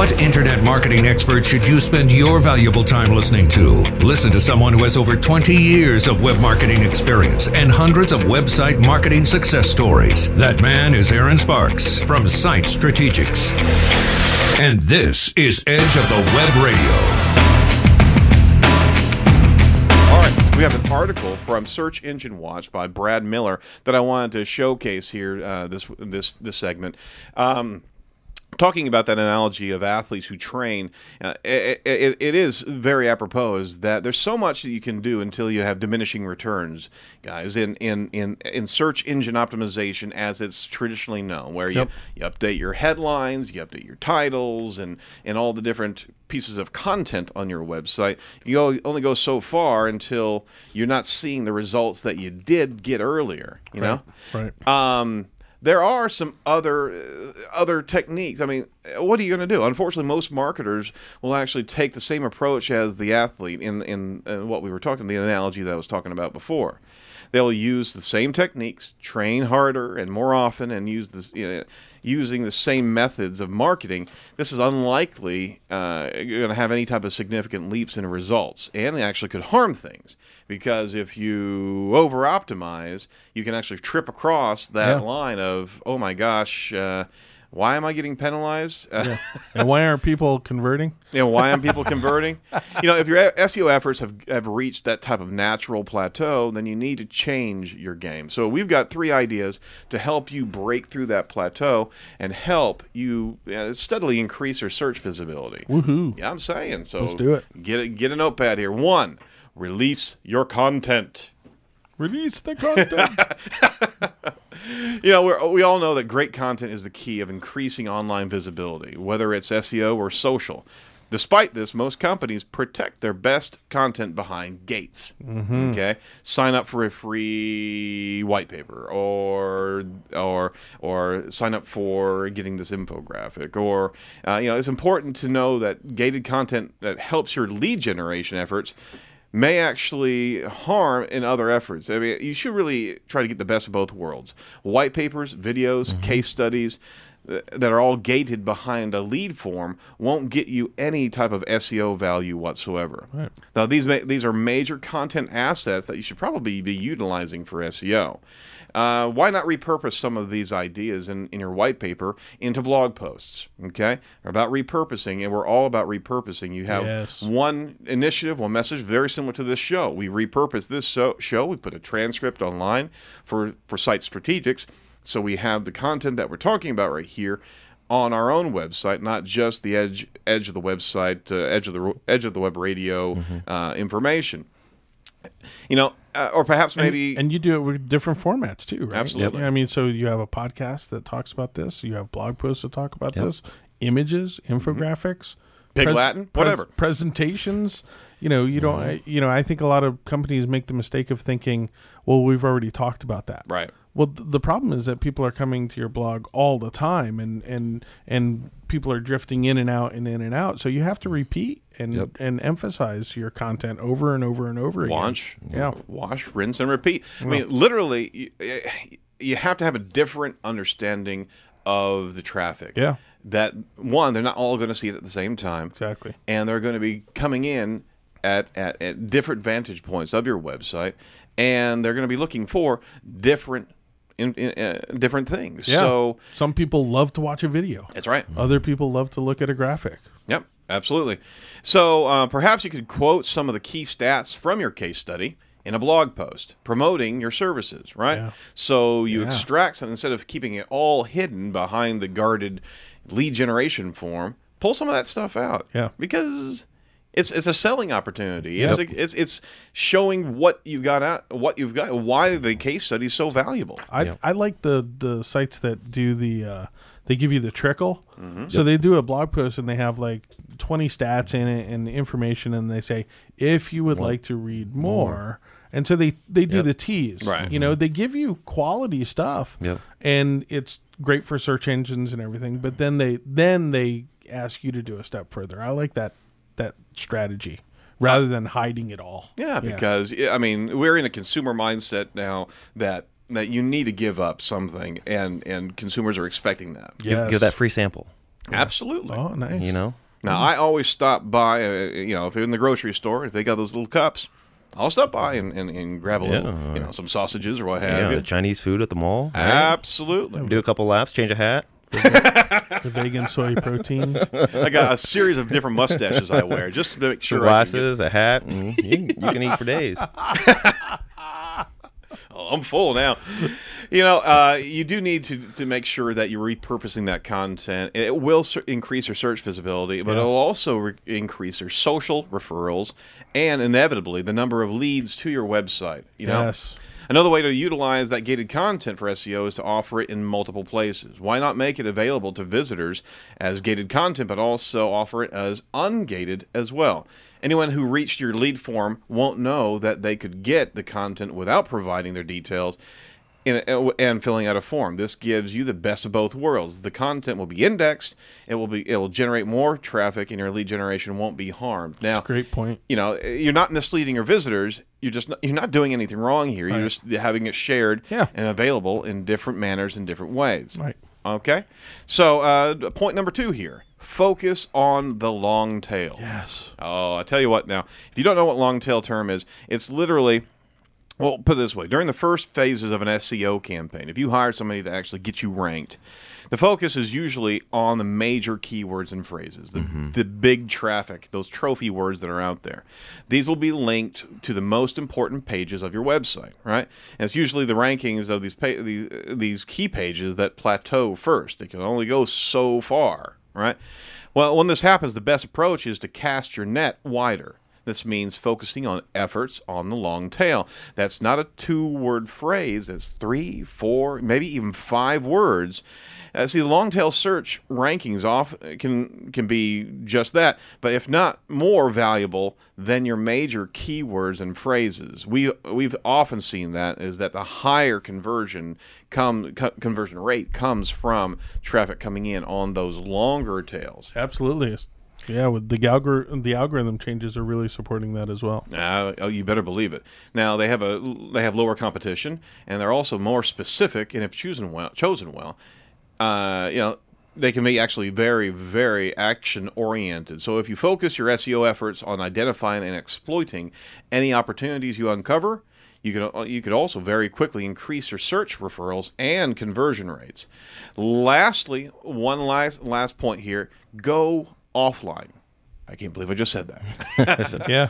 What internet marketing expert should you spend your valuable time listening to? Listen to someone who has over 20 years of web marketing experience and hundreds of website marketing success stories. That man is ERIN Sparks from Site Strategics. And this is Edge of the Web Radio. All right, we have an article from Search Engine Watch by Brad Miller that I wanted to showcase here this segment. Talking about that analogy of athletes who train, it is very apropos that there's so much that you can do until you have diminishing returns, guys, in search engine optimization as it's traditionally known, where you update your headlines, you update your titles, and all the different pieces of content on your website. You only go so far until you're not seeing the results that you did get earlier, you know? Right. There are some other techniques. I mean, what are you going to do? Unfortunately, most marketers will actually take the same approach as the athlete in what we were talking, the analogy that I was talking about before. They'll use the same techniques, train harder and more often, and use this, using the same methods of marketing. This is unlikely going to have any type of significant leaps in results, and it actually could harm things. Because if you over-optimize, you can actually trip across that line of, oh my gosh, why am I getting penalized? And why aren't people converting? Why aren't people converting? If your SEO efforts have reached that type of natural plateau, then you need to change your game. So we've got 3 ideas to help you break through that plateau and help you steadily increase your search visibility. Woohoo! Yeah, I'm saying. So let's do it. Get a notepad here. 1. Release your content. Release the content. We all know that great content is the key of increasing online visibility, whether it's SEO or social. Despite this, most companies protect their best content behind gates. Mm-hmm. Okay, sign up for a free white paper, or sign up for getting this infographic, or it's important to know that gated content that helps your lead generation efforts may actually harm in other efforts. I mean, you should really try to get the best of both worlds. White papers, videos, case studies that are all gated behind a lead form won't get you any type of SEO value whatsoever. Right. Now, these are major content assets that you should probably be utilizing for SEO. Why not repurpose some of these ideas in your white paper into blog posts? Okay, about repurposing, and we're all about repurposing. You have one initiative, one message, very similar to this show. We repurpose this show. We put a transcript online for Site Strategics, so we have the content that we're talking about right here on our own website, not just the edge of the website, edge of the web radio information. Or perhaps maybe... And you do it with different formats too, right? Absolutely. I mean, so you have a podcast that talks about this. You have blog posts that talk about this. Images, infographics. Big Latin, whatever. Presentations. You don't... I think a lot of companies make the mistake of thinking, well, we've already talked about that. Right. Well, the problem is that people are coming to your blog all the time, and people are drifting in and out and in and out. So you have to repeat and emphasize your content over and over and over again. Wash, rinse, and repeat. I mean, literally, you have to have a different understanding of the traffic. Yeah. That, one, they're not all going to see it at the same time. Exactly. And they're going to be coming in at different vantage points of your website, and they're going to be looking for different things. Yeah. So some people love to watch a video. That's right. Other people love to look at a graphic. Yep, absolutely. So perhaps you could quote some of the key stats from your case study in a blog post promoting your services, right? Yeah. So you extract something instead of keeping it all hidden behind the guarded lead generation form. Pull some of that stuff out. Yeah. Because it's a selling opportunity. It's showing what you've got, why the case study is so valuable. I like the sites that do they give you the trickle. So they do a blog post and they have like 20 stats in it and information, and they say, if you would like to read more. And so they do the tease. Right. They give you quality stuff. And it's great for search engines and everything, but then they ask you to do a step further. I like that strategy rather than hiding it all. Yeah, because I mean, we're in a consumer mindset now that you need to give up something, and consumers are expecting that. Give that free sample. Absolutely. Oh, nice. You know, Now, I always stop by, if you're in the grocery store, if they got those little cups, I'll stop by and grab a little, some sausages or what have yeah, you. the Chinese food at the mall. Right? Absolutely. Do a couple laps, change a hat. The vegan soy protein. I got a series of different mustaches I wear just to make sure. Some glasses, a hat, and you can eat for days. I'm full now. You do need to make sure that you're repurposing that content. It will increase your search visibility, but it'll also increase your social referrals and inevitably the number of leads to your website. Yes. Another way to utilize that gated content for SEO is to offer it in multiple places. Why not make it available to visitors as gated content, but also offer it as ungated as well? Anyone who reached your lead form won't know that they could get the content without providing their details and filling out a form. This gives you the best of both worlds. The content will be indexed, it will generate more traffic, and your lead generation won't be harmed. Now, That's a great point. You're not misleading your visitors. You're not doing anything wrong here. You're just having it shared and available in different manners and different ways. Right. Okay. So point number 2 here. Focus on the long tail. Yes. Oh, I tell you what now. If you don't know what long tail term is, it's literally, well, put it this way. During the first phases of an SEO campaign, if you hire somebody to actually get you ranked, the focus is usually on the major keywords and phrases, the big traffic, those trophy words that are out there. These will be linked to the most important pages of your website, right? And it's usually the rankings of these key pages that plateau first. They can only go so far, right? Well, when this happens, the best approach is to cast your net wider. This means focusing on efforts on the long tail. That's not a 2-word phrase. It's 3, 4, maybe even 5 words. See, the long tail search rankings can be just that, but if not more valuable than your major keywords and phrases. We've often seen that is that the higher conversion rate comes from traffic coming in on those longer tails. Absolutely. Yeah, with the algorithm changes are really supporting that as well. You better believe it. Now they have lower competition, and they're also more specific. And if chosen well, they can be actually very, very action oriented. So if you focus your SEO efforts on identifying and exploiting any opportunities you uncover, you could also very quickly increase your search referrals and conversion rates. Lastly, one last point here: go offline. I can't believe I just said that. Yeah.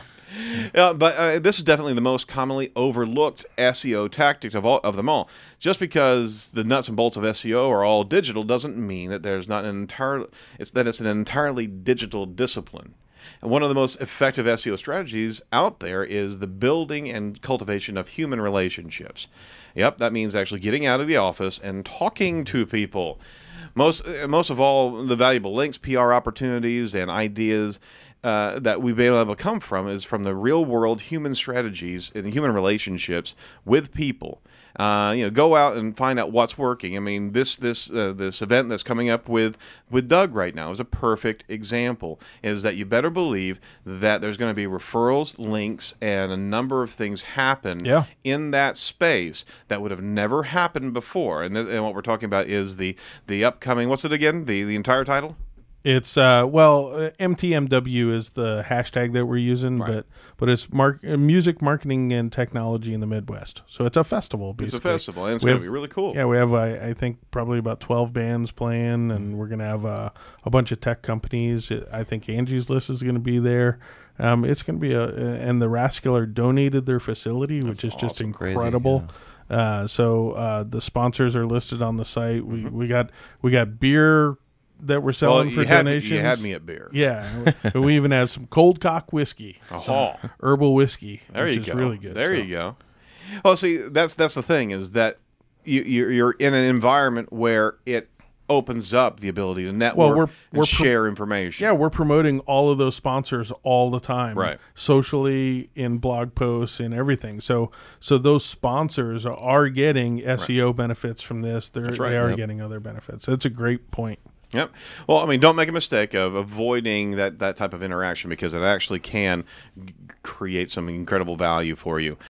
But this is definitely the most commonly overlooked SEO tactic of them all. Just because the nuts and bolts of SEO are all digital doesn't mean that it's an entirely digital discipline. And one of the most effective SEO strategies out there is the building and cultivation of human relationships. Yep, that means actually getting out of the office and talking to people. Most of all, the valuable links, PR opportunities, and ideas that we've been able to come from is from the real-world human strategies and human relationships with people. Go out and find out what's working. I mean, this event that's coming up with Doug right now is a perfect example. Is that you better believe that there's going to be referrals, links, and a number of things happen in that space that would have never happened before. And what we're talking about is the upcoming. What's it again? The entire title? It's MTMW is the hashtag that we're using, Right. but it's music marketing and technology in the Midwest. So it's a festival. Basically. It's a festival, and it's going to be really cool. Yeah, we have I think probably about 12 bands playing, and we're going to have a bunch of tech companies. I think Angie's List is going to be there. It's going to be and the Rascaler donated their facility, which is just incredible. Crazy, so the sponsors are listed on the site. We got beer that we're selling for donations. You had me at beer. Yeah. We even have some cold cock whiskey. Oh. Herbal whiskey. There which you is go. really good. There you go. Well, see, that's the thing is that you're in an environment where it opens up the ability to network and share information. Yeah, we're promoting all of those sponsors all the time. Right. Socially, in blog posts, and everything. So those sponsors are getting SEO benefits from this. They are getting other benefits. That's a great point. Yep. Well, I mean, don't make a mistake of avoiding that type of interaction because it actually can create some incredible value for you.